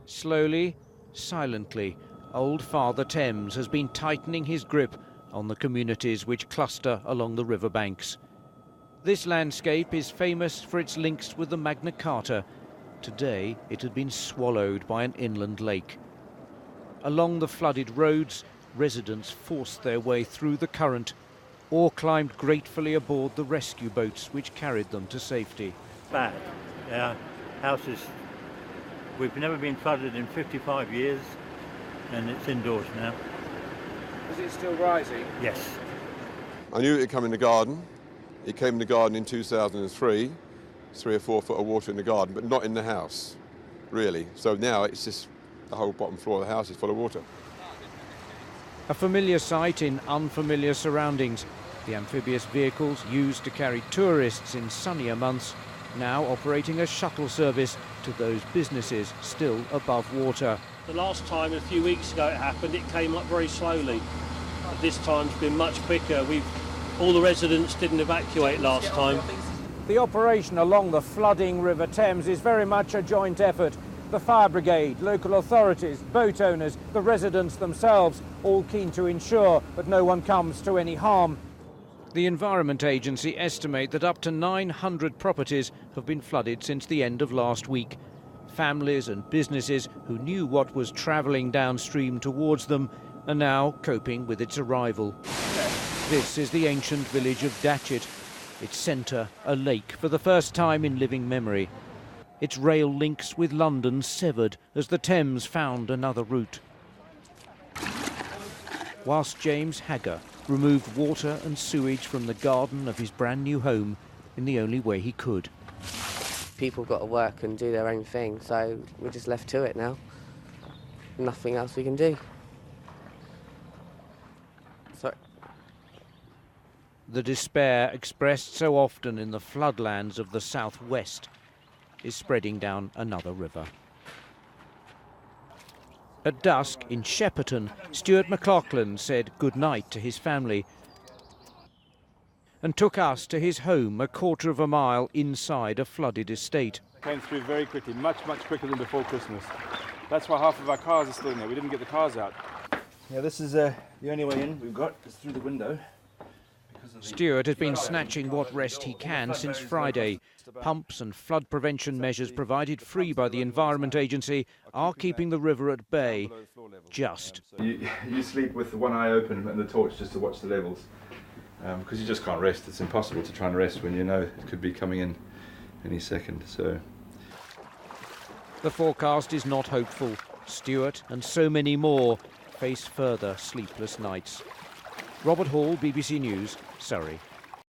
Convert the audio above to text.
Slowly, silently, old Father Thames has been tightening his grip on the communities which cluster along the riverbanks. This landscape is famous for its links with the Magna Carta. Today, it had been swallowed by an inland lake. Along the flooded roads, residents forced their way through the current or climbed gratefully aboard the rescue boats which carried them to safety. Bad. Our house is... We've never been flooded in 55 years, and it's indoors now. Is it still rising? Yes. I knew it would come in the garden. It came in the garden in 2003, 3 or 4 foot of water in the garden, but not in the house, really. So now it's just the whole bottom floor of the house is full of water. A familiar sight in unfamiliar surroundings. The amphibious vehicles used to carry tourists in sunnier months now operating a shuttle service to those businesses still above water. The last time, a few weeks ago it happened, it came up very slowly. But this time's been much quicker. All the residents didn't evacuate last time. The operation along the flooding River Thames is very much a joint effort. The fire brigade, local authorities, boat owners, the residents themselves, all keen to ensure that no one comes to any harm. The Environment Agency estimate that up to 900 properties have been flooded since the end of last week. Families and businesses who knew what was travelling downstream towards them are now coping with its arrival. This is the ancient village of Datchet. Its centre, a lake for the first time in living memory. Its rail links with London severed as the Thames found another route. Whilst James Hagger removed water and sewage from the garden of his brand new home in the only way he could. People got to work and do their own thing, so we're just left to it now. Nothing else we can do. Sorry. The despair expressed so often in the floodlands of the southwest is spreading down another river. At dusk in Shepperton, Stuart McLaughlin said goodnight to his family and took us to his home a quarter of a mile inside a flooded estate. Came through very quickly, much quicker than before Christmas. That's why half of our cars are still in there. We didn't get the cars out. Yeah, this is the only way in we've got is through the window. Stuart has been snatching what rest he can since Friday. Pumps and flood prevention measures provided free by the Environment Agency are keeping the river at bay. Just. You sleep with one eye open and the torch just to watch the levels. Because you just can't rest. It's impossible to try and rest when you know it could be coming in any second. So the forecast is not hopeful. Stuart and so many more face further sleepless nights. Robert Hall, BBC News, Surrey.